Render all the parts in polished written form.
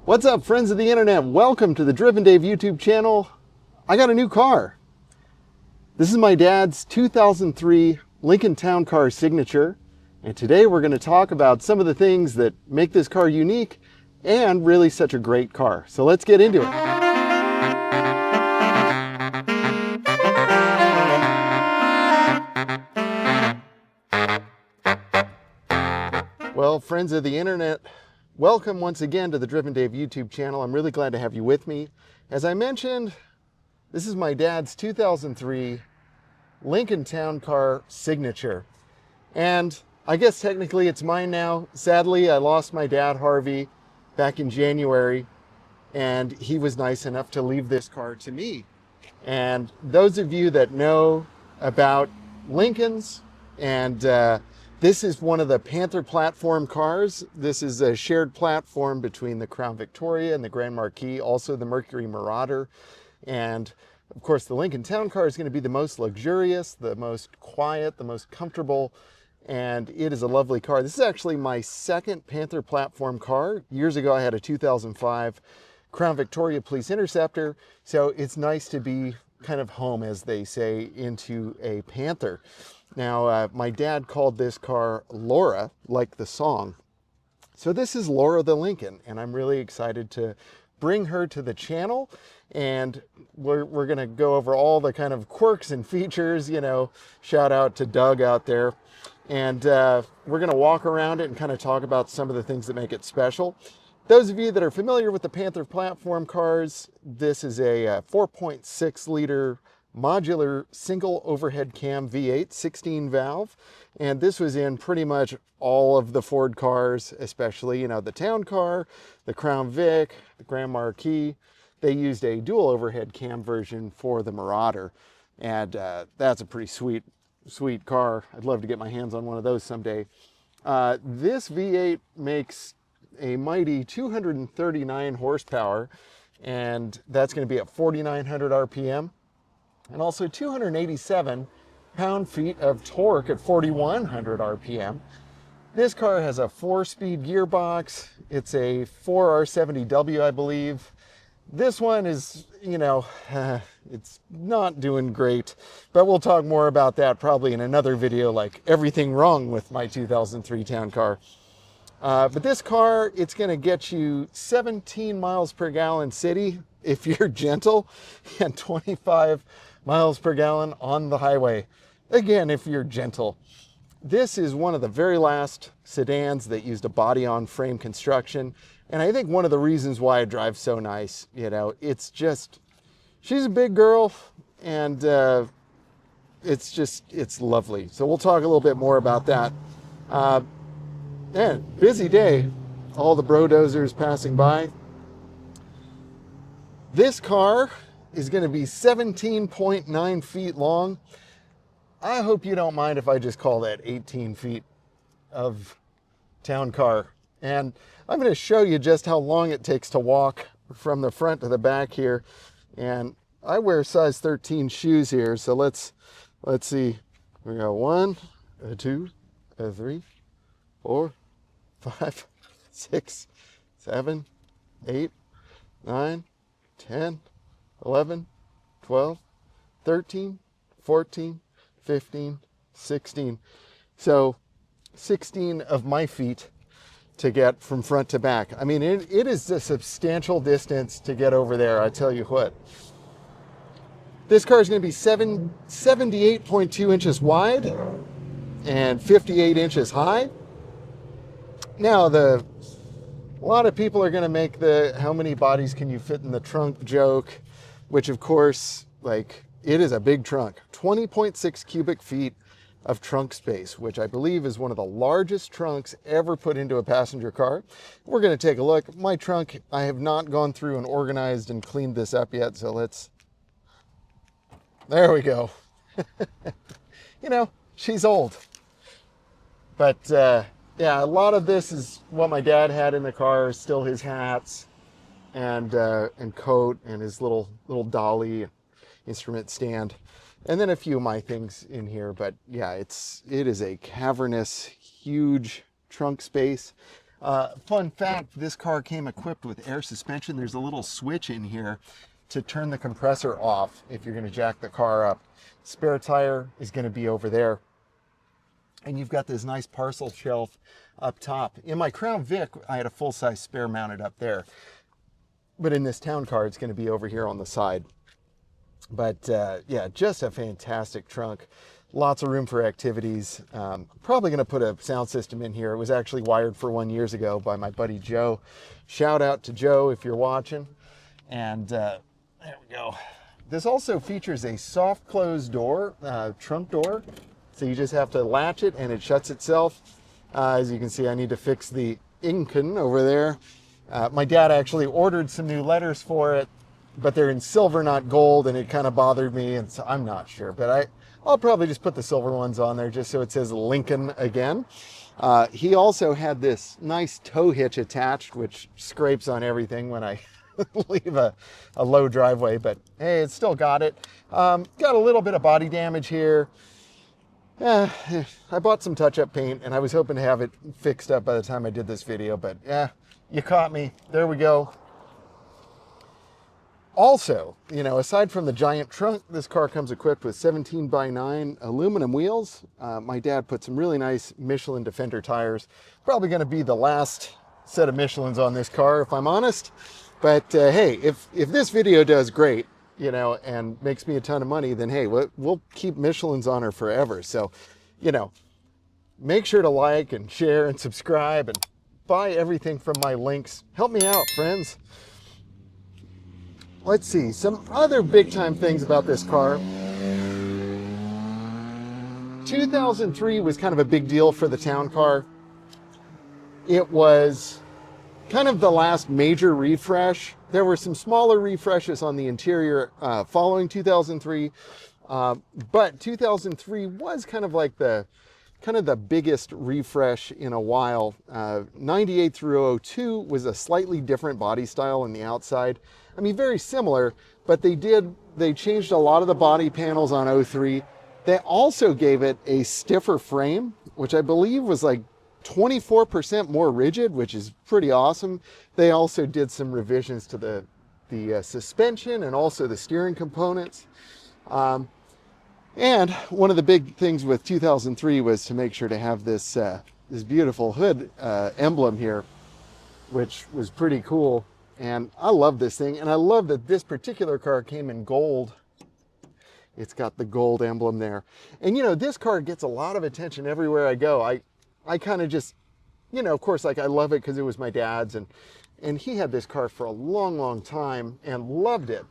What's up, friends of the internet? Welcome to the Driven Dave YouTube channel. I got a new car. This is my dad's 2003 Lincoln Town Car Signature, and today we're going to talk about some of the things that make this car unique and really such a great car. So let's get into it. Well, friends of the internet, welcome once again to the Driven Dave YouTube channel. I'm really glad to have you with me. As I mentioned, this is my dad's 2003 Lincoln Town Car Signature. And I guess technically it's mine now. Sadly, I lost my dad, Harvey, back in January, and he was nice enough to leave this car to me. And those of you that know about Lincolns, and this is one of the Panther platform cars. This is a shared platform between the Crown Victoria and the Grand Marquis, also the Mercury Marauder. And of course, the Lincoln Town Car is going to be the most luxurious, the most quiet, the most comfortable, and it is a lovely car. This is actually my second Panther platform car. Years ago, I had a 2005 Crown Victoria Police Interceptor, so it's nice to be kind of home, as they say, into a Panther. Now, my dad called this car Laura, like the song. So this is Laura the Lincoln, and I'm really excited to bring her to the channel. And we're going to go over all the kind of quirks and features, you know, shout out to Doug out there. And we're going to walk around it and kind of talk about some of the things that make it special. Those of you that are familiar with the Panther platform cars, this is a 4.6 liter modular single overhead cam V8 16 valve, and this was in pretty much all of the Ford cars, especially, you know, the Town Car, the Crown Vic, the Grand Marquis. They used a dual overhead cam version for the Marauder, and that's a pretty sweet car. I'd love to get my hands on one of those someday. This V8 makes a mighty 239 horsepower, and that's going to be at 4,900 RPM. And also 287 pound-feet of torque at 4,100 RPM. This car has a 4-speed gearbox. It's a 4R70W, I believe. This one is, you know, it's not doing great, but we'll talk more about that probably in another video, like everything wrong with my 2003 Town Car. But this car, it's going to get you 17 miles per gallon city if you're gentle, and 25 miles per gallon on the highway, again, if you're gentle. This is one of the very last sedans that used a body-on-frame construction, and I think one of the reasons why it drives so nice, you know, it's just, she's a big girl, and it's lovely. So we'll talk a little bit more about that. Man, busy day, all the brodozers passing by. This car is going to be 17.9 feet long. I hope you don't mind if I just call that 18 feet of town car. And I'm going to show you just how long it takes to walk from the front to the back here. And I wear size 13 shoes here, so let's see. We got 1, 2, 3, 4, 5, 6, 7, 8, 9, 10, 11, 12, 13, 14, 15, 16. So 16 of my feet to get from front to back. I mean, it is a substantial distance to get over there, I tell you what. This car is going to be 78.2 inches wide and 58 inches high. Now, a lot of people are going to make the how many bodies can you fit in the trunk joke, which of course, like, it is a big trunk. 20.6 cubic feet of trunk space, which I believe is one of the largest trunks ever put into a passenger car. We're going to take a look. My trunk, I have not gone through and organized and cleaned this up yet, so there we go. You know, she's old. But yeah, a lot of this is what my dad had in the car, still his hats and coat and his little dolly instrument stand, and then a few of my things in here. But yeah, it is a cavernous, huge trunk space. Fun fact, this car came equipped with air suspension. There's a little switch in here to turn the compressor off if you're going to jack the car up. Spare tire is going to be over there. And you've got this nice parcel shelf up top. In my Crown Vic, I had a full-size spare mounted up there. But in this town car, it's going to be over here on the side. But yeah, just a fantastic trunk. Lots of room for activities. Probably going to put a sound system in here. It was actually wired for 1 year ago by my buddy Joe. Shout out to Joe if you're watching. And there we go. This also features a soft close door, trunk door. So you just have to latch it and it shuts itself. As you can see, I need to fix the inken over there. My dad actually ordered some new letters for it, but they're in silver, not gold, and it kind of bothered me, and so I'm not sure. But I'll probably just put the silver ones on there just so it says Lincoln again. He also had this nice tow hitch attached, which scrapes on everything when I leave a low driveway, but hey, it's still got it. Got a little bit of body damage here. I bought some touch-up paint, and I was hoping to have it fixed up by the time I did this video, but yeah, you caught me. There we go. Also, you know, aside from the giant trunk, this car comes equipped with 17x9 aluminum wheels. My dad put some really nice Michelin Defender tires. Probably going to be the last set of Michelins on this car, if I'm honest. But hey, if this video does great, you know, and makes me a ton of money, then hey, we'll keep Michelin's on her forever. So, you know, make sure to like and share and subscribe and buy everything from my links. Help me out, friends. Let's see, some other big time things about this car. 2003 was kind of a big deal for the town car. It was kind of the last major refresh. There were some smaller refreshes on the interior following 2003, but 2003 was kind of like the biggest refresh in a while. 98 through 02 was a slightly different body style on the outside. I mean, very similar, but they changed a lot of the body panels on 03. They also gave it a stiffer frame, which I believe was like 24% more rigid, which is pretty awesome. They also did some revisions to the suspension and also the steering components. And one of the big things with 2003 was to make sure to have this beautiful hood emblem here, which was pretty cool. And I love this thing, and I love that this particular car came in gold. It's got the gold emblem there. And you know, this car gets a lot of attention everywhere I go. I kind of just, you know, of course, like I love it because it was my dad's, and he had this car for a long, long time and loved it.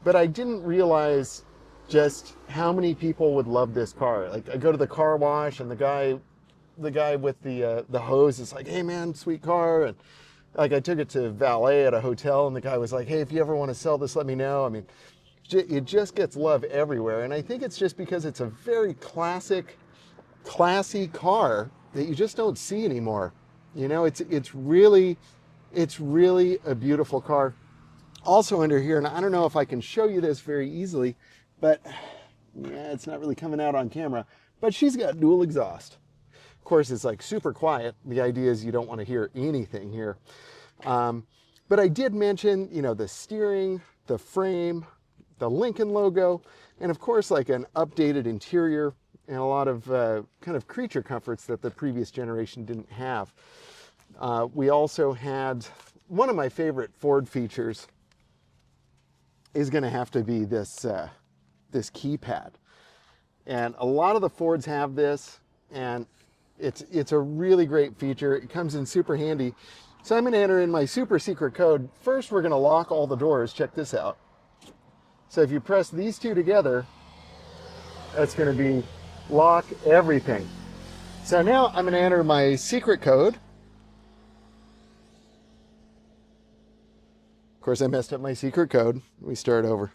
But I didn't realize just how many people would love this car. Like I go to the car wash and the guy with the hose is like, "Hey man, sweet car." And like I took it to valet at a hotel and the guy was like, "Hey, if you ever want to sell this, let me know." I mean, it just gets love everywhere. And I think it's just because it's a very classic, classy car that you just don't see anymore. You know, it's really a beautiful car. Also under here, and I don't know if I can show you this very easily, but yeah, it's not really coming out on camera, but she's got dual exhaust. Of course, it's like super quiet. The idea is you don't want to hear anything here. But I did mention, you know, the steering, the frame, the Lincoln logo, and of course, like an updated interior and a lot of kind of creature comforts that the previous generation didn't have. We also had one of my favorite Ford features is going to have to be this this keypad, and a lot of the Fords have this, and it's a really great feature. It comes in super handy. So I'm going to enter in my super secret code. First, we're going to lock all the doors. Check this out. So if you press these two together, that's going to be lock everything. So now I'm going to enter my secret code. Of course, I messed up my secret code. Let me start over.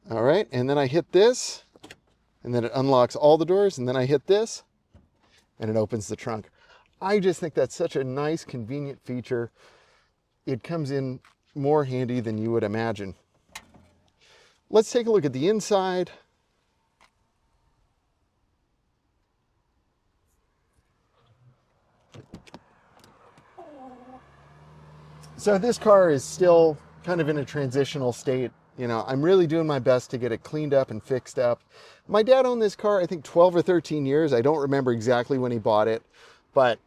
All right, and then I hit this, and then it unlocks all the doors, and then I hit this, and it opens the trunk. I just think that's such a nice, convenient feature. It comes in more handy than you would imagine. Let's take a look at the inside. So this car is still kind of in a transitional state. You know, I'm really doing my best to get it cleaned up and fixed up. My dad owned this car, I think 12 or 13 years. I don't remember exactly when he bought it, but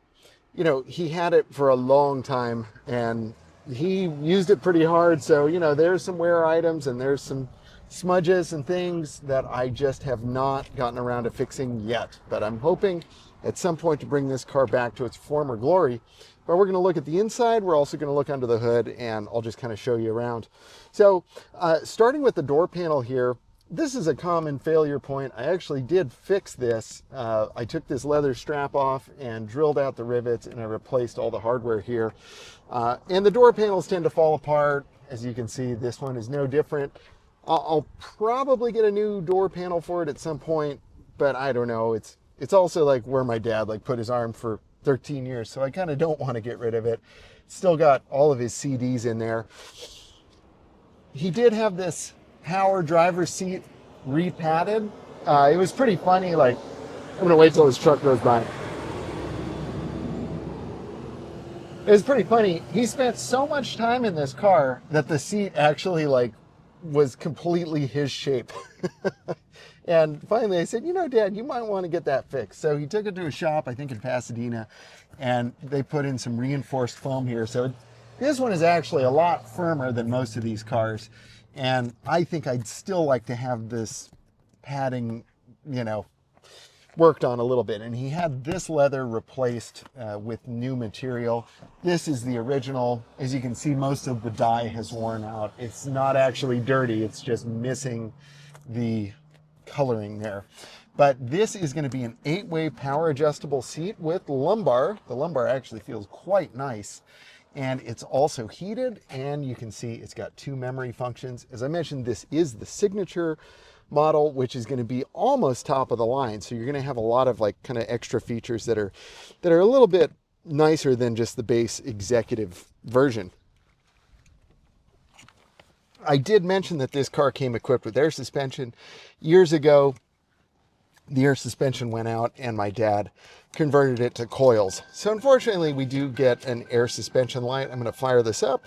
you know, he had it for a long time and he used it pretty hard. So, you know, there's some wear items and there's some smudges and things that I just have not gotten around to fixing yet. But I'm hoping at some point to bring this car back to its former glory. But we're going to look at the inside. We're also going to look under the hood, and I'll just kind of show you around. So starting with the door panel here, this is a common failure point. I actually did fix this. I took this leather strap off and drilled out the rivets, and I replaced all the hardware here. And the door panels tend to fall apart. As you can see, this one is no different. I'll probably get a new door panel for it at some point, but I don't know. It's also like where my dad like put his arm for 13 years, so I kind of don't want to get rid of it. Still got all of his CDs in there. He did have this power driver's seat repadded. It was pretty funny. Like, I'm gonna wait till his truck goes by. It was pretty funny. He spent so much time in this car that the seat actually like was completely his shape. And finally I said, you know, Dad, you might want to get that fixed. So he took it to a shop, I think in Pasadena, and they put in some reinforced foam here. So this one is actually a lot firmer than most of these cars. And I think I'd still like to have this padding, you know, worked on a little bit. And he had this leather replaced with new material. This is the original. As you can see, most of the dye has worn out. It's not actually dirty. It's just missing the coloring there. But this is going to be an 8-way power adjustable seat with lumbar. The lumbar actually feels quite nice. And it's also heated, and you can see it's got 2 memory functions. As I mentioned, this is the signature model, which is going to be almost top of the line. So you're going to have a lot of like kind of extra features that are a little bit nicer than just the base executive version. I did mention that this car came equipped with air suspension. Years ago, the air suspension went out and my dad converted it to coils. So unfortunately, we do get an air suspension light. I'm going to fire this up.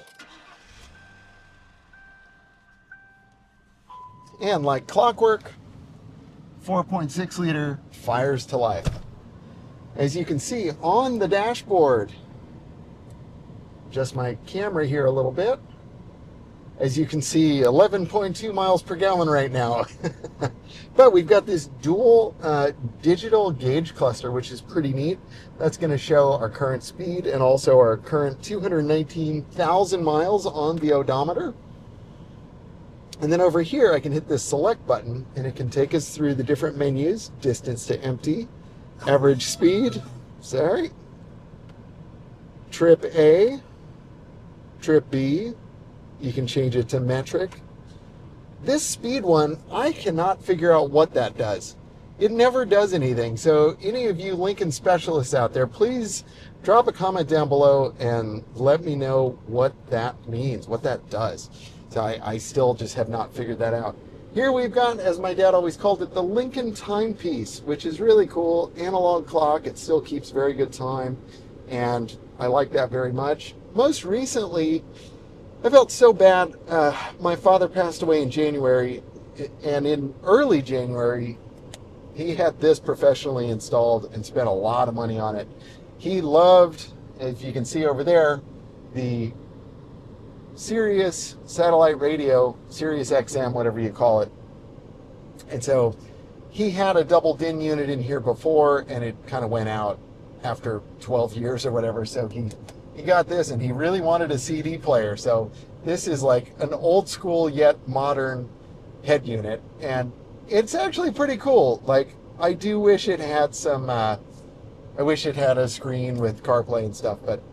And like clockwork, 4.6 liter fires to life. As you can see on the dashboard, adjust my camera here a little bit. As you can see, 11.2 miles per gallon right now. But we've got this dual digital gauge cluster, which is pretty neat. That's going to show our current speed and also our current 219,000 miles on the odometer. And then over here, I can hit this select button and it can take us through the different menus: distance to empty, average speed, trip A, trip B. You can change it to metric. This speed one, I cannot figure out what that does. It never does anything. So any of you Lincoln specialists out there, please drop a comment down below and let me know what that means, what that does. So I still just have not figured that out. Here we've got, as my dad always called it, the Lincoln timepiece, which is really cool. Analog clock, it still keeps very good time, and I like that very much. Most recently, I felt so bad. My father passed away in January, and in early January, he had this professionally installed and spent a lot of money on it. He loved, as you can see over there, the Sirius satellite radio, Sirius XM, whatever you call it. And so he had a double DIN unit in here before, and it kind of went out after 12 years or whatever. So he got this, and he really wanted a CD player. So this is like an old school yet modern head unit, and it's actually pretty cool. Like, I do wish it had some, I wish it had a screen with CarPlay and stuff, but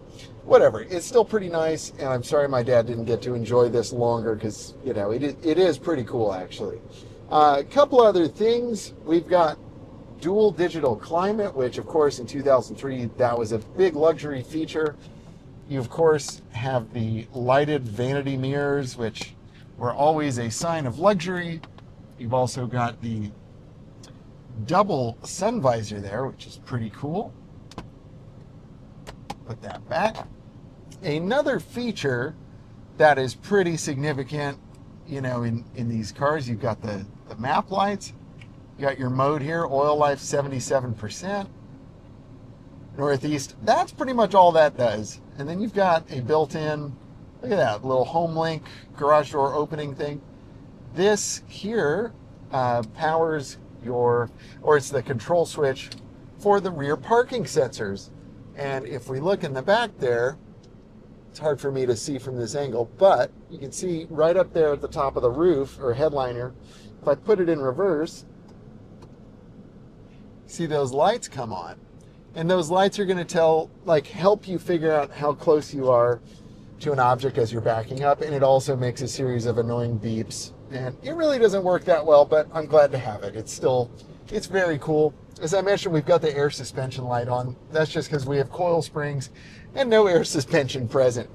whatever. It's still pretty nice, and I'm sorry my dad didn't get to enjoy this longer because, you know, it is pretty cool, actually. A couple other things. We've got dual digital climate, which, of course, in 2003, that was a big luxury feature. You, of course, have the lighted vanity mirrors, which were always a sign of luxury. You've also got the double sun visor there, which is pretty cool. Put that back. another feature that is pretty significant, you know, in these cars, you've got the map lights. You got your mode here, oil life 77%. Northeast, that's pretty much all that does. And then you've got a built-in, look at that, little HomeLink garage door opening thing. This here powers your, or it's the control switch for the rear parking sensors. And if we look in the back there, it's hard for me to see from this angle, but you can see right up there at the top of the roof or headliner, if I put it in reverse, see those lights come on. And those lights are going to help you figure out how close you are to an object as you're backing up. And it also makes a series of annoying beeps. And it really doesn't work that well, but I'm glad to have it. It's very cool. As I mentioned, we've got the air suspension light on. That's just because we have coil springs and no air suspension present.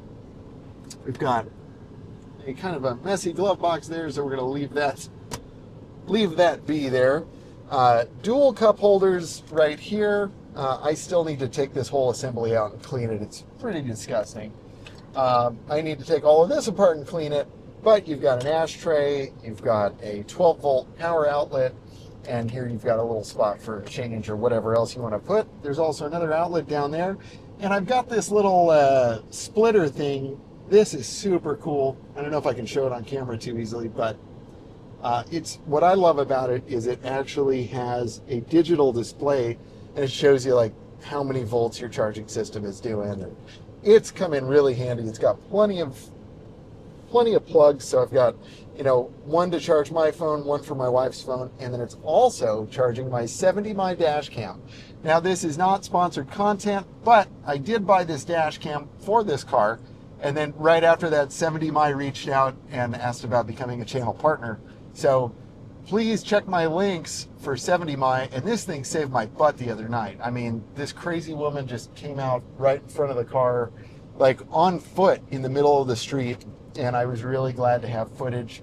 We've got a kind of a messy glove box there, so we're going to leave that be there. Dual cup holders right here. I still need to take this whole assembly out and clean it. It's pretty disgusting. I need to take all of this apart and clean it, but you've got an ashtray, you've got a 12-volt power outlet, and here you've got a little spot for change or whatever else you want to put. There's also another outlet down there, and I've got this little splitter thing. This is super cool. I don't know if I can show it on camera too easily, but it's what I love about it is it actually has a digital display, and it shows you like how many volts your charging system is doing. And it's come in really handy. It's got plenty of plugs. So I've got, you know, one to charge my phone, one for my wife's phone, and then it's also charging my 70-mi dash cam. Now this is not sponsored content, but I did buy this dash cam for this car, and then right after that 70-mi reached out and asked about becoming a channel partner. So please check my links for 70-mi, and this thing saved my butt the other night. I mean, this crazy woman just came out right in front of the car, like on foot in the middle of the street, and I was really glad to have footage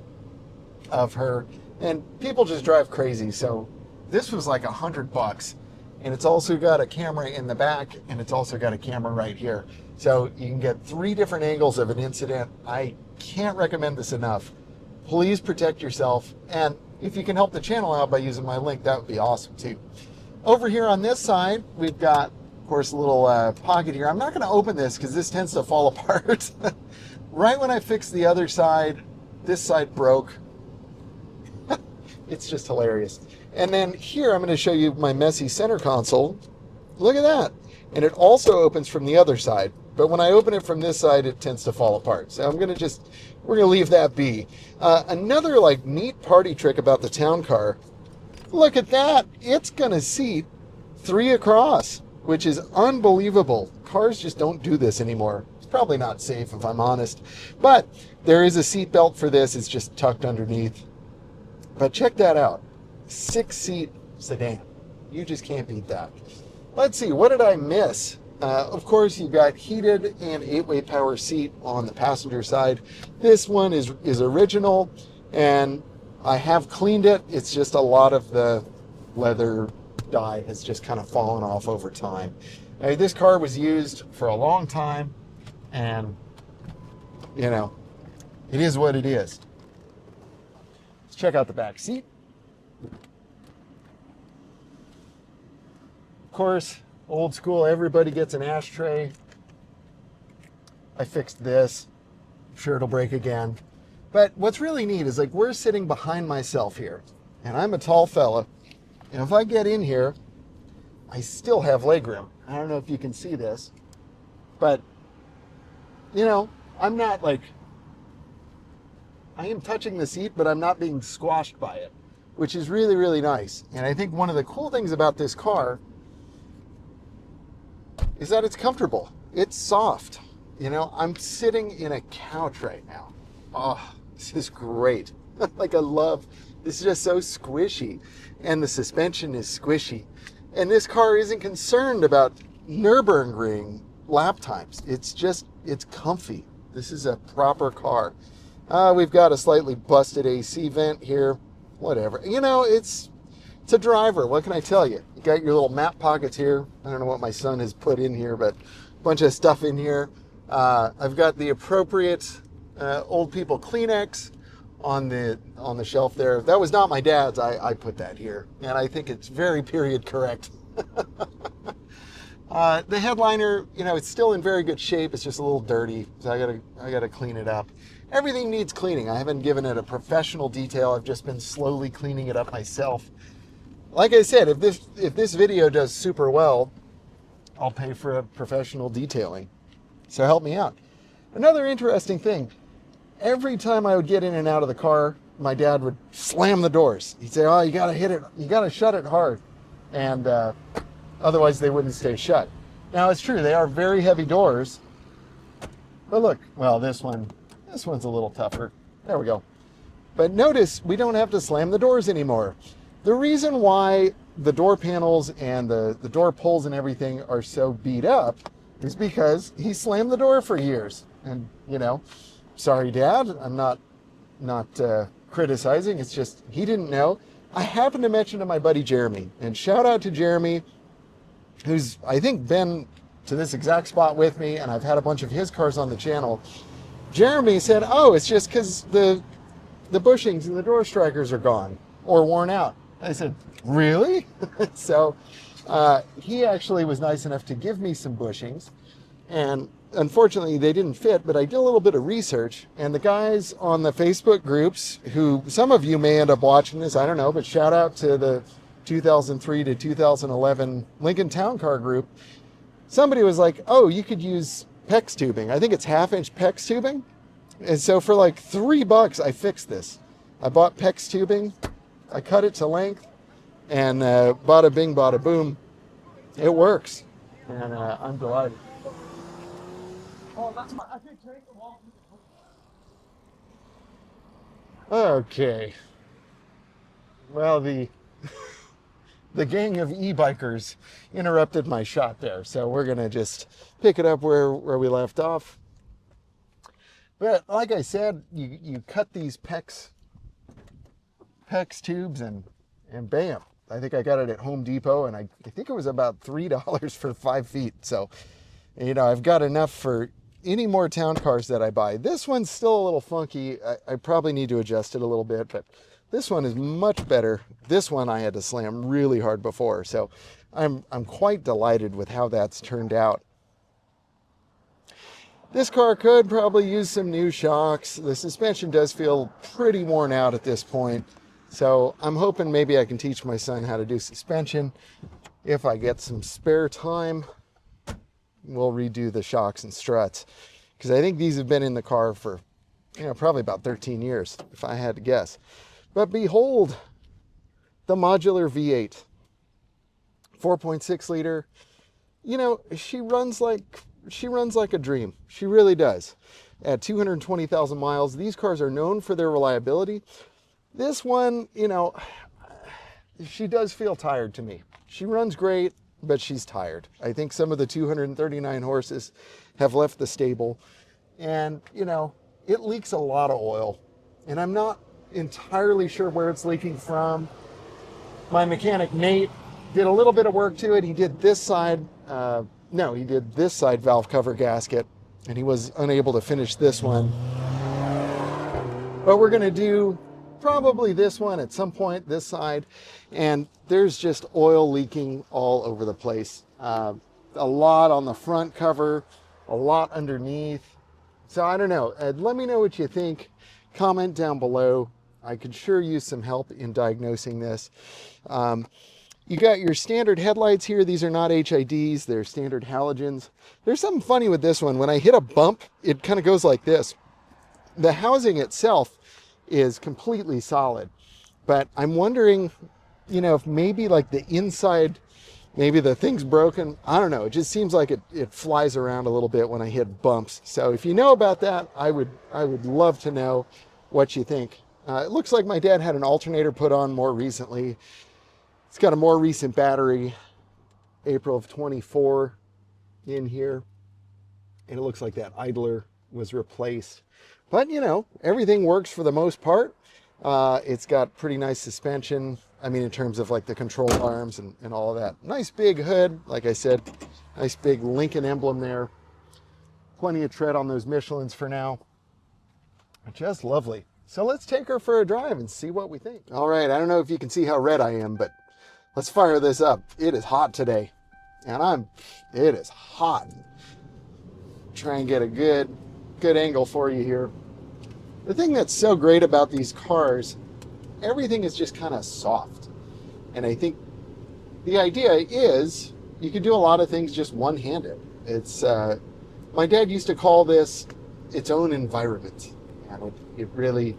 of her. And people just drive crazy, so this was like $100, and it's also got a camera in the back, and it's also got a camera right here. So you can get 3 different angles of an incident. I can't recommend this enough. Please protect yourself, and if you can help the channel out by using my link, that would be awesome too. Over here on this side, we've got, of course, a little pocket here. I'm not going to open this because this tends to fall apart. Right when I fixed the other side, this side broke. It's just hilarious. And then here, I'm going to show you my messy center console. Look at that. And it also opens from the other side. But when I open it from this side, it tends to fall apart. So we're going to leave that be. Another like neat party trick about the town car. Look at that. It's going to seat 3 across, which is unbelievable. Cars just don't do this anymore. It's probably not safe if I'm honest. But there is a seat belt for this. It's just tucked underneath. But check that out. 6-seat sedan. You just can't beat that. Let's see. What did I miss? Of course, you've got heated and 8-way power seat on the passenger side. This one is original, and I have cleaned it. It's just a lot of the leather dye has just kind of fallen off over time. This car was used for a long time, and, you know, it is what it is. Let's check out the back seat. Of course, old school, everybody gets an ashtray. I fixed this. I'm sure it'll break again. But what's really neat is like we're sitting behind myself here, and I'm a tall fella. And if I get in here, I still have legroom. I don't know if you can see this, but you know, I'm not like, I am touching the seat, but I'm not being squashed by it, which is really, really nice. And I think one of the cool things about this car is that it's comfortable. It's soft. You know, I'm sitting in a couch right now. Oh, this is great. Like I love, this is just so squishy. And the suspension is squishy. And this car isn't concerned about Nürburgring lap times. It's comfy. This is a proper car. We've got a slightly busted AC vent here. Whatever. You know, it's a driver. What can I tell you? You got your little map pockets here. I don't know what my son has put in here, but a bunch of stuff in here. I've got the appropriate old people Kleenex on the shelf there. That was not my dad's. I put that here, and I think it's very period correct. The headliner, it's still in very good shape. It's just a little dirty, so I gotta clean it up. Everything needs cleaning. I haven't given it a professional detail. I've just been slowly cleaning it up myself. Like I said, if this video does super well, I'll pay for a professional detailing. So help me out. Another interesting thing, every time I would get in and out of the car, my dad would slam the doors. He'd say, oh, you gotta hit it, you gotta shut it hard. And otherwise they wouldn't stay shut. Now it's true, they are very heavy doors. But look, well, this one's a little tougher. There we go. But notice we don't have to slam the doors anymore. The reason why the door panels and the door pulls and everything are so beat up is because he slammed the door for years. And, sorry, Dad, I'm not criticizing. It's just he didn't know. I happened to mention to my buddy Jeremy, and shout out to Jeremy, who's, I think, been to this exact spot with me, and I've had a bunch of his cars on the channel. Jeremy said, oh, it's just because the bushings and the door strikers are gone or worn out. I said, really? So he actually was nice enough to give me some bushings, and unfortunately they didn't fit, but I did a little bit of research, and the guys on the Facebook groups, who some of you may end up watching this, I don't know, but shout out to the 2003 to 2011 Lincoln Town Car group. Somebody was like, oh, you could use PEX tubing. I think it's 1/2-inch PEX tubing. And so for like $3, I fixed this. I bought PEX tubing, I cut it to length, and bada bing, bada boom, it works. And I'm delighted. Okay. Well, the gang of e-bikers interrupted my shot there, so we're gonna just pick it up where we left off. But like I said, you cut these PEX tubes and bam. I think I got it at Home Depot, and I think it was about $3 for 5 feet. So, I've got enough for any more town cars that I buy. This one's still a little funky. I probably need to adjust it a little bit, but this one is much better. This one I had to slam really hard before, so I'm quite delighted with how that's turned out. This car could probably use some new shocks. The suspension does feel pretty worn out at this point, so I'm hoping maybe I can teach my son how to do suspension. If I get some spare time, we'll redo the shocks and struts, because I think these have been in the car for probably about 13 years, if I had to guess. But behold, the modular V8, 4.6 liter. She runs like a dream. She really does. At 220,000 miles, these cars are known for their reliability. This one, she does feel tired to me. She runs great, but she's tired. I think some of the 239 horses have left the stable, and it leaks a lot of oil, and I'm not entirely sure where it's leaking from. My mechanic Nate did a little bit of work to it. He did this side, he did this side valve cover gasket, and he was unable to finish this one. But we're gonna do probably this one at some point, this side, and there's just oil leaking all over the place. A lot on the front cover, a lot underneath. So I don't know. Let me know what you think. Comment down below. I could sure use some help in diagnosing this. You got your standard headlights here. These are not HIDs, they're standard halogens. There's something funny with this one. When I hit a bump, it kind of goes like this. The housing itself is completely solid, but I'm wondering, if maybe like the inside, maybe the thing's broken. I don't know. It just seems like it flies around a little bit when I hit bumps. So if you know about that, I would love to know what you think. It looks like my dad had an alternator put on more recently. It's got a more recent battery, April of 24 in here. And it looks like that idler was replaced. But, everything works for the most part. It's got pretty nice suspension. I mean, in terms of like the control arms and all of that. Nice big hood. Like I said, nice big Lincoln emblem there. Plenty of tread on those Michelins for now. Just lovely. So let's take her for a drive and see what we think. All right, I don't know if you can see how red I am, but let's fire this up. It is hot today, and it is hot. Try and get a good angle for you here. The thing that's so great about these cars, everything is just kind of soft. And I think the idea is you can do a lot of things just one-handed. It's, my dad used to call this its own environment. And it really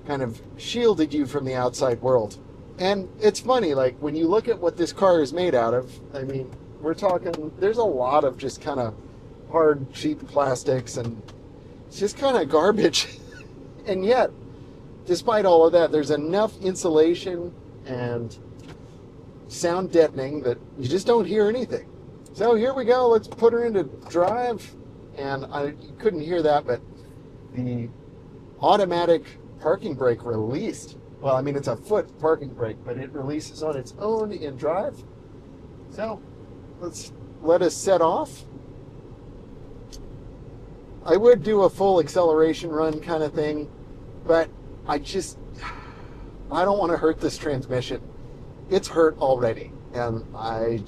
kind of shielded you from the outside world. And it's funny, like when you look at what this car is made out of, I mean, we're talking, there's a lot of just kind of hard, cheap plastics, and it's just kind of garbage. And yet, despite all of that, there's enough insulation and sound deadening that you just don't hear anything. So here we go, let's put her into drive. And you couldn't hear that, but the automatic parking brake released. Well, I mean, it's a foot parking brake, but it releases on its own in drive. So let us set off. I would do a full acceleration run kind of thing, but I don't want to hurt this transmission. It's hurt already, and I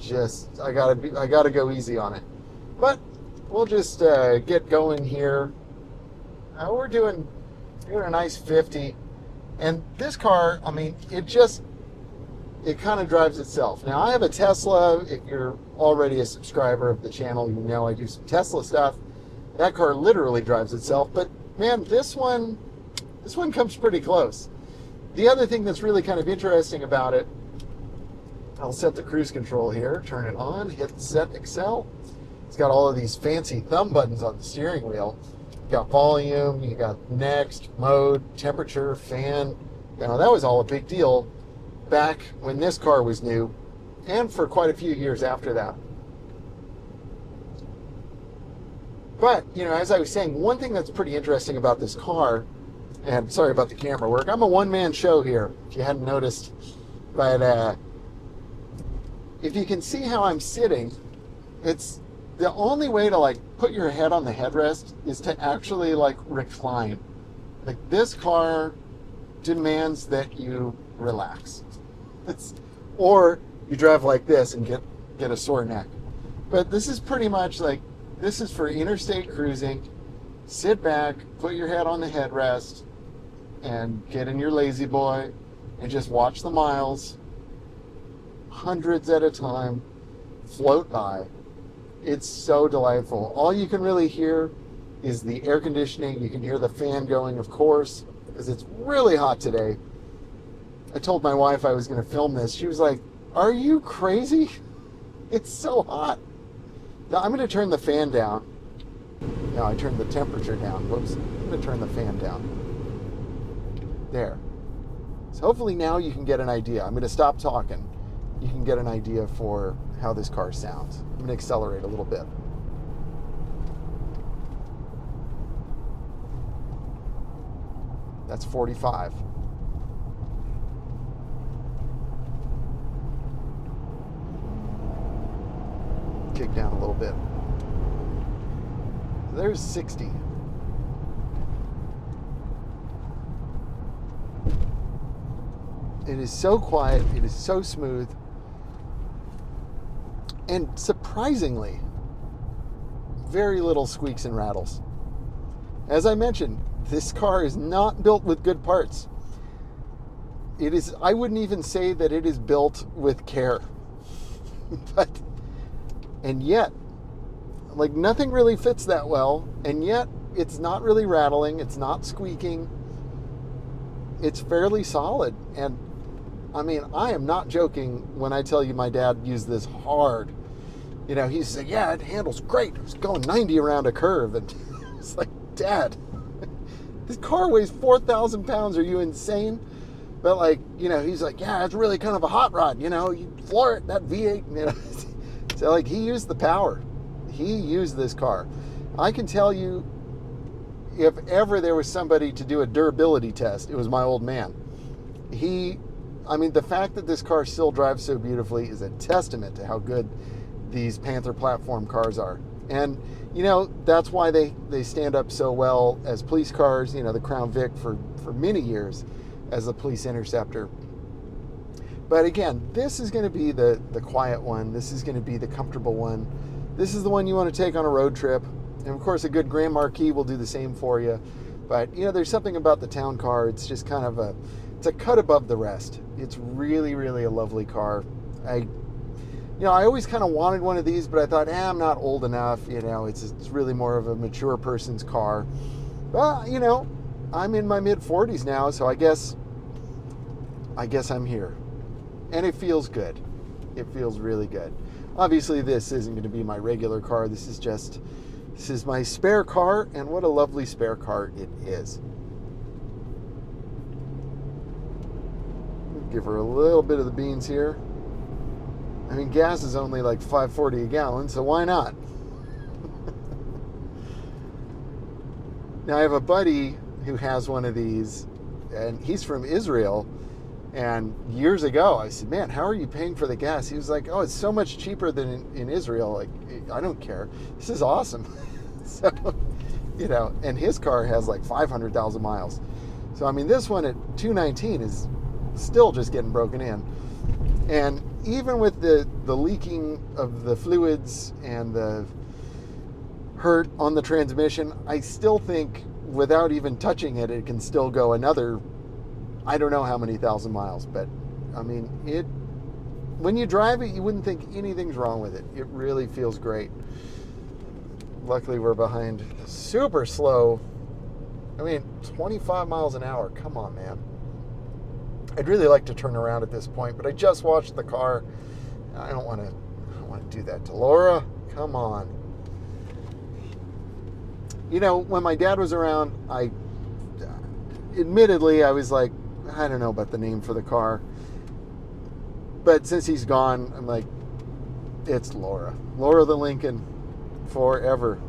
gotta go easy on it. But we'll just get going here. We're doing a nice 50, and this car, I mean, it kind of drives itself. Now, I have a Tesla. If you're already a subscriber of the channel, you know I do some Tesla stuff. That car literally drives itself, but man, this one comes pretty close. The other thing that's really kind of interesting about it, I'll set the cruise control here, turn it on, hit set Excel. It's got all of these fancy thumb buttons on the steering wheel. You got volume, you got next, mode, temperature, fan. You know, that was all a big deal back when this car was new, and for quite a few years after that. But, you know, as I was saying, one thing that's pretty interesting about this car, and sorry about the camera work, I'm a one-man show here, if you hadn't noticed, but if you can see how I'm sitting, it's the only way to like put your head on the headrest is to actually like recline. Like this car demands that you relax. Or you drive like this and get a sore neck. But this is pretty much like, this is for interstate cruising. Sit back, put your head on the headrest, and get in your lazy boy and just watch the miles, hundreds at a time, float by. It's so delightful. All you can really hear is the air conditioning. You can hear the fan going, of course, because it's really hot today. I told my wife I was going to film this. She was like, "Are you crazy? It's so hot." Now I'm going to turn the fan down. No, I turned the temperature down. Whoops. I'm going to turn the fan down. There. So hopefully now you can get an idea. I'm going to stop talking. You can get an idea for how this car sounds. I'm going to accelerate a little bit. That's 45. Kick down a little bit. There's 60. It is so quiet. It is so smooth. And surprisingly, very little squeaks and rattles. As I mentioned, this car is not built with good parts. It is, I wouldn't even say that it is built with care. And yet, like nothing really fits that well, and yet it's not really rattling, it's not squeaking. It's fairly solid. And I mean, I am not joking when I tell you my dad used this hard. You know, he said, "Yeah, it handles great. It was going 90 around a curve." And it's like, Dad, this car weighs 4,000 pounds. Are you insane? But like, you know, he's like, "Yeah, it's really kind of a hot rod. You know, you floor it, that V8, you know." So like, he used the power. He used this car. I can tell you, if ever there was somebody to do a durability test, it was my old man. I mean, the fact that this car still drives so beautifully is a testament to how good these Panther platform cars are. And, you know, that's why they stand up so well as police cars. You know, the Crown Vic for many years as a police interceptor. But again, this is going to be the quiet one. This is going to be the comfortable one. This is the one you want to take on a road trip. And of course, a good Grand Marquis will do the same for you. But, you know, there's something about the town car. It's just kind of it's a cut above the rest. It's really, really a lovely car. I always kind of wanted one of these, but I thought, I'm not old enough. You know, it's really more of a mature person's car. Well, you know, I'm in my mid-40s now, so I guess I'm here. And it feels good. It feels really good. Obviously, this isn't going to be my regular car. This is my spare car, and what a lovely spare car it is. Give her a little bit of the beans here. I mean, gas is only like $5.40 a gallon, so why not? Now, I have a buddy who has one of these, and he's from Israel. And years ago, I said, man, how are you paying for the gas? He was like, oh, it's so much cheaper than in Israel. Like, I don't care. This is awesome. So, you know, and his car has like 500,000 miles. So, I mean, this one at $219 is still just getting broken in. And even with the leaking of the fluids and the hurt on the transmission, I still think without even touching it, it can still go another, I don't know how many thousand miles. But, I mean, when you drive it, you wouldn't think anything's wrong with it. It really feels great. Luckily, we're behind super slow. I mean, 25 miles an hour. Come on, man. I'd really like to turn around at this point, but I just watched the car. I don't want to do that to Laura. Come on. You know, when my dad was around, admittedly, I was like, I don't know about the name for the car. But since he's gone, I'm like, it's Laura. Laura the Lincoln, forever.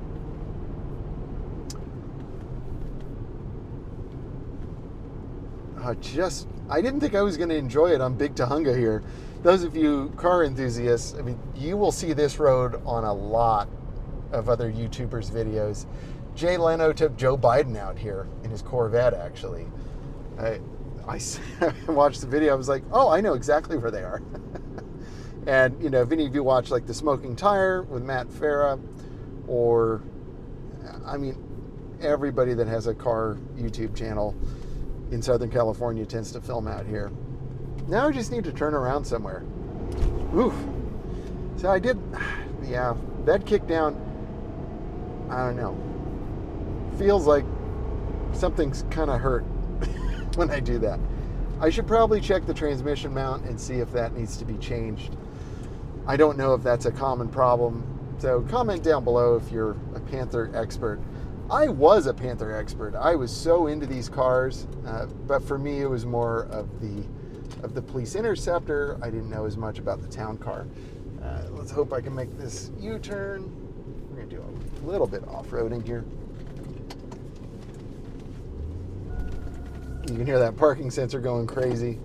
I didn't think I was going to enjoy it on Big Tahunga here. Those of you car enthusiasts, I mean, you will see this road on a lot of other YouTubers' videos. Jay Leno took Joe Biden out here in his Corvette, actually. I watched the video, I was like, oh, I know exactly where they are. And, you know, if any of you watch, like, The Smoking Tire with Matt Farah, or, I mean, everybody that has a car YouTube channel in Southern California tends to film out here. Now I just need to turn around somewhere. Oof. So I did, yeah, that kick down, I don't know. Feels like something's kind of hurt when I do that. I should probably check the transmission mount and see if that needs to be changed. I don't know if that's a common problem. So comment down below if you're a Panther expert. I was a Panther expert. I was so into these cars, but for me it was more of the police interceptor. I didn't know as much about the town car. Let's hope I can make this U-turn. We're gonna do a little bit off-roading here. You can hear that parking sensor going crazy.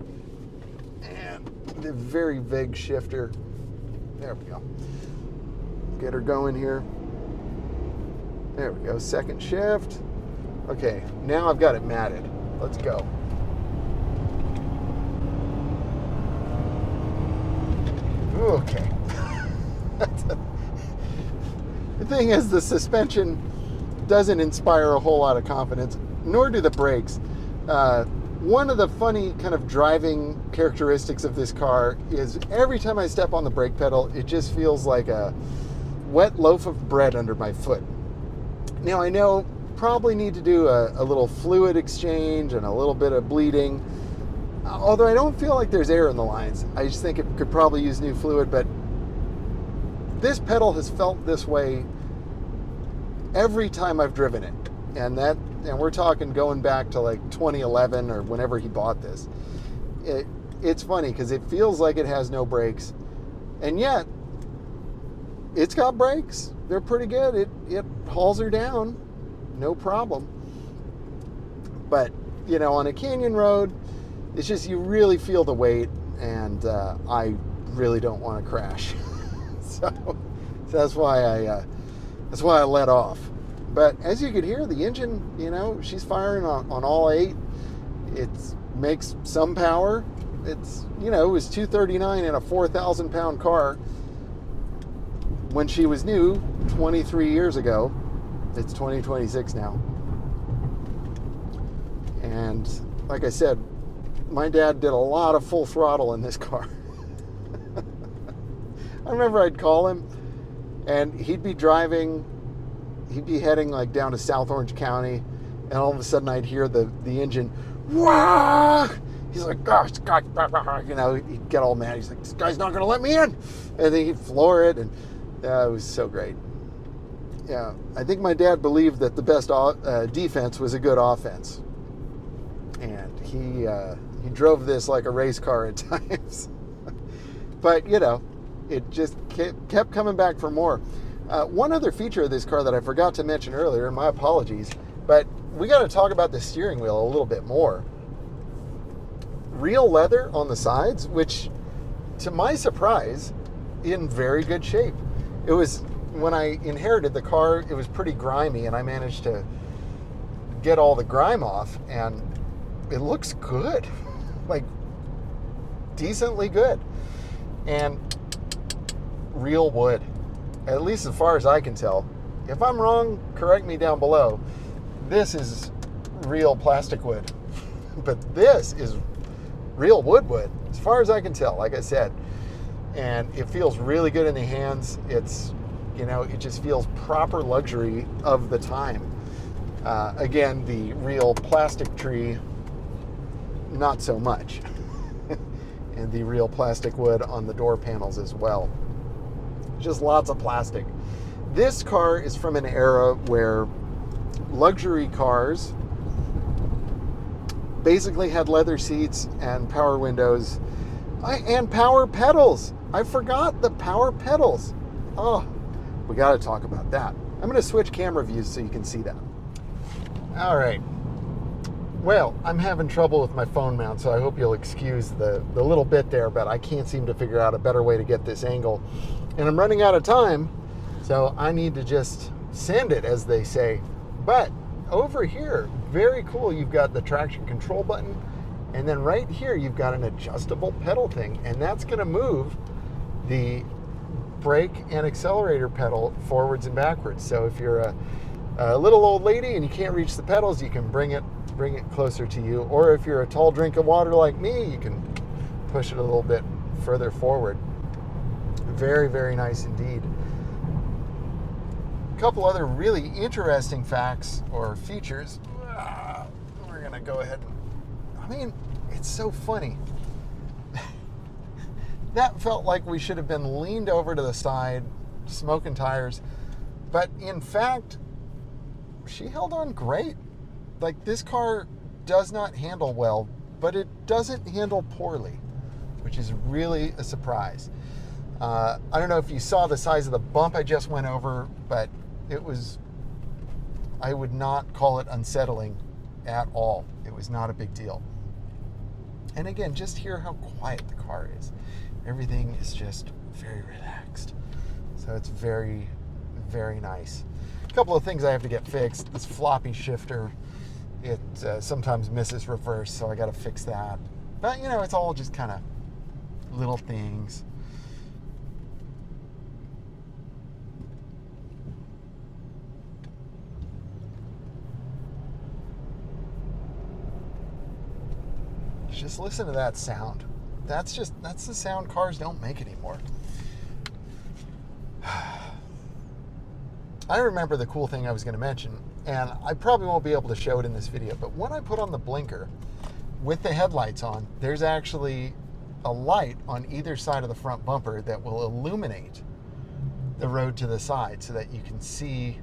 And the very vague shifter. There we go. Get her going here. There we go, second shift. Okay, now I've got it matted. Let's go. Okay. The thing is, the suspension doesn't inspire a whole lot of confidence, nor do the brakes. One of the funny kind of driving characteristics of this car is every time I step on the brake pedal, it just feels like a wet loaf of bread under my foot. Now, I know probably need to do a little fluid exchange and a little bit of bleeding, although I don't feel like there's air in the lines. I just think it could probably use new fluid, but this pedal has felt this way every time I've driven it. And we're talking going back to like 2011 or whenever he bought this. It's funny because it feels like it has no brakes, and yet it's got brakes. They're pretty good. It hauls her down, no problem. But, you know, on a canyon road, it's just you really feel the weight, and I really don't want to crash. So that's why That's why I let off. But as you can hear, the engine, you know, she's firing on all 8. It makes some power. It's, you know, it was 239 in a 4,000 pound car when she was new 23 years ago. It's 2026 now. And like I said, my dad did a lot of full throttle in this car. I remember I'd call him and he'd be heading like down to South Orange County, and all of a sudden I'd hear the engine, wah! He's like, gosh, you know, he'd get all mad. He's like, this guy's not going to let me in. And then he'd floor it, and it was so great. Yeah, I think my dad believed that the best defense was a good offense. And he drove this like a race car at times. But, you know, it just kept coming back for more. One other feature of this car that I forgot to mention earlier, my apologies, but we got to talk about the steering wheel a little bit more. Real leather on the sides, which, to my surprise, in very good shape. It was, when I inherited the car, it was pretty grimy, and I managed to get all the grime off, and it looks good. Like, decently good. And real wood, at least as far as I can tell. If I'm wrong, correct me down below. This is real plastic wood, but this is real wood, as far as I can tell, like I said. And it feels really good in the hands. It's, you know, it just feels proper luxury of the time. Again, the real plastic tree, not so much. And the real plastic wood on the door panels as well. Just lots of plastic. This car is from an era where luxury cars basically had leather seats and power windows and power pedals. I forgot the power pedals. Oh, we got to talk about that. I'm going to switch camera views so you can see that. All right. Well, I'm having trouble with my phone mount, so I hope you'll excuse the little bit there, but I can't seem to figure out a better way to get this angle. And I'm running out of time, so I need to just send it, as they say. But over here, very cool, you've got the traction control button, and then right here you've got an adjustable pedal thing, and that's going to move the brake and accelerator pedal forwards and backwards. So if you're a little old lady and you can't reach the pedals, you can bring it closer to you. Or if you're a tall drink of water like me, you can push it a little bit further forward. Very, very nice indeed. A couple other really interesting facts or features. We're going to go ahead and, I mean, it's so funny. That felt like we should have been leaned over to the side, smoking tires. But in fact, she held on great. Like, this car does not handle well, but it doesn't handle poorly, which is really a surprise. I don't know if you saw the size of the bump I just went over, but it was, I would not call it unsettling at all. It was not a big deal. And again, just hear how quiet the car is. Everything is just very relaxed. So it's very, very nice. A couple of things I have to get fixed. This floppy shifter, it sometimes misses reverse, so I got to fix that. But, you know, it's all just kind of little things. Just listen to that sound. That's the sound cars don't make anymore. I remember the cool thing I was going to mention, and I probably won't be able to show it in this video, but when I put on the blinker with the headlights on, there's actually a light on either side of the front bumper that will illuminate the road to the side so that you can see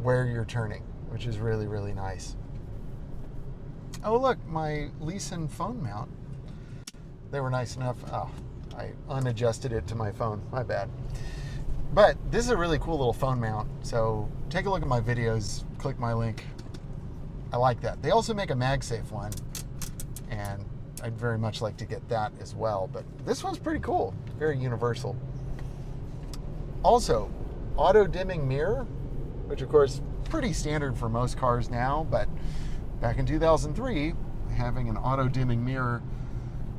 where you're turning, which is really, really nice. Oh, look, my Leeson phone mount. They were nice enough. Oh, I unadjusted it to my phone. My bad. But this is a really cool little phone mount. So take a look at my videos. Click my link. I like that. They also make a MagSafe one, and I'd very much like to get that as well. But this one's pretty cool. Very universal. Also, auto dimming mirror. which of course pretty standard for most cars now, but back in 2003, having an auto dimming mirror,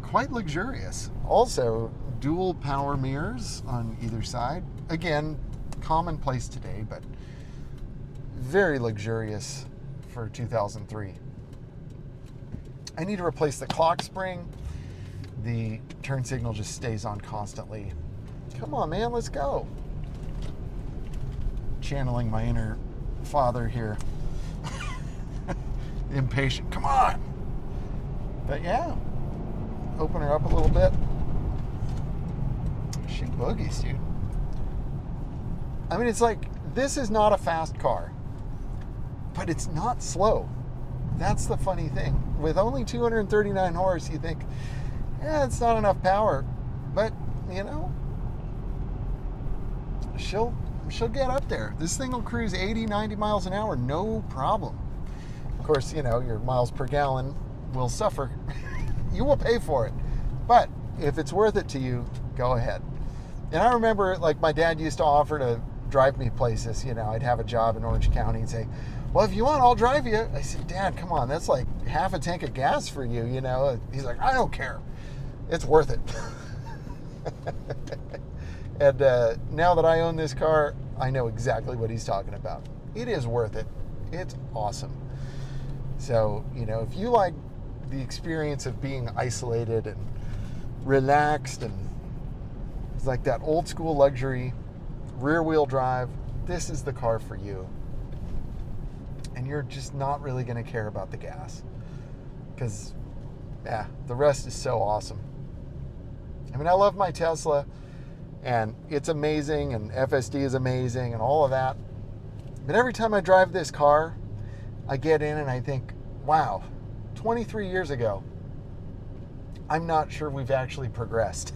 quite luxurious. Also, dual power mirrors on either side. Again, commonplace today, but very luxurious for 2003. I need to replace the clock spring. The turn signal just stays on constantly. Come on, man, let's go. Channeling my inner father here. Impatient, come on. But yeah, open her up a little bit. She boogies, dude. I mean, it's like, this is not a fast car, but it's not slow. That's the funny thing. With only 239 horse, you think, yeah, it's not enough power. But, you know, she'll get up there. This thing will cruise 80, 90 miles an hour, no problem. Of course, you know, your miles per gallon will suffer. You will pay for it. But if it's worth it to you, go ahead. And I remember, like, my dad used to offer to drive me places. You know, I'd have a job in Orange County and say, well, if you want, I'll drive you. I said, Dad, come on, that's like half a tank of gas for you, you know. He's like, I don't care. It's worth it. And now that I own this car, I know exactly what he's talking about. It is worth it. It's awesome. So, you know, if you like the experience of being isolated and relaxed, and it's like that old school luxury, rear wheel drive, this is the car for you. And you're just not really going to care about the gas, because, yeah, the rest is so awesome. I mean, I love my Tesla, and it's amazing, and FSD is amazing, and all of that. But every time I drive this car, I get in and I think, wow, 23 years ago, I'm not sure we've actually progressed.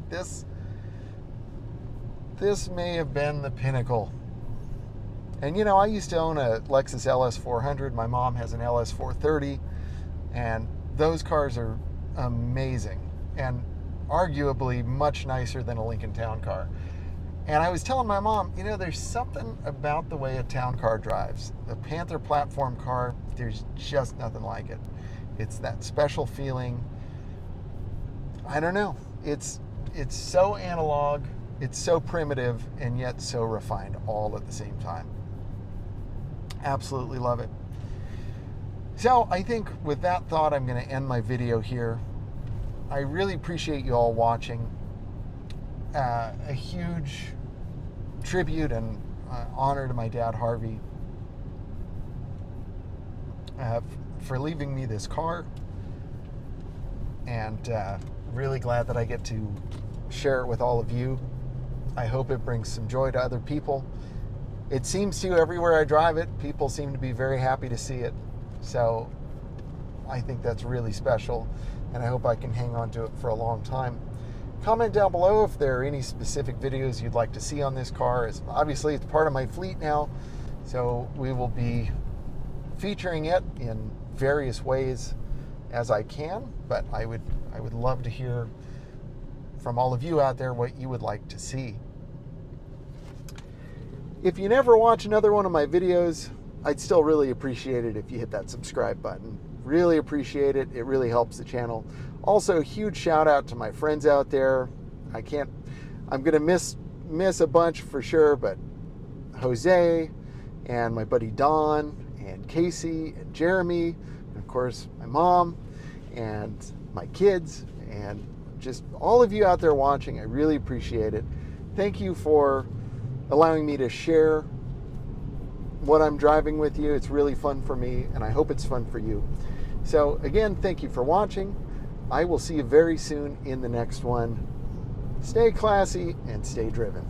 This may have been the pinnacle. And, you know, I used to own a Lexus LS400. My mom has an LS430, and those cars are amazing and arguably much nicer than a Lincoln Town Car. And I was telling my mom, you know, there's something about the way a town car drives. The Panther platform car, there's just nothing like it. It's that special feeling. I don't know. It's so analog, it's so primitive, and yet so refined all at the same time. Absolutely love it. So I think with that thought, I'm going to end my video here. I really appreciate you all watching. A huge tribute and honor to my dad, Harvey, for leaving me this car. And really glad that I get to share it with all of you. I hope it brings some joy to other people. It seems to, everywhere I drive it, people seem to be very happy to see it. So I think that's really special, and I hope I can hang on to it for a long time. Comment down below if there are any specific videos you'd like to see on this car. Obviously, it's part of my fleet now, so we will be featuring it in various ways as I can, but I would love to hear from all of you out there what you would like to see. If you never watch another one of my videos, I'd still really appreciate it if you hit that subscribe button. Really appreciate it. It really helps the channel. Also, huge shout out to my friends out there. I'm gonna miss a bunch for sure, but Jose and my buddy Don and Casey and Jeremy, and of course my mom and my kids, and just all of you out there watching, I really appreciate it. Thank you for allowing me to share what I'm driving with you. It's really fun for me, and I hope it's fun for you. So again, thank you for watching. I will see you very soon in the next one. Stay classy and stay driven.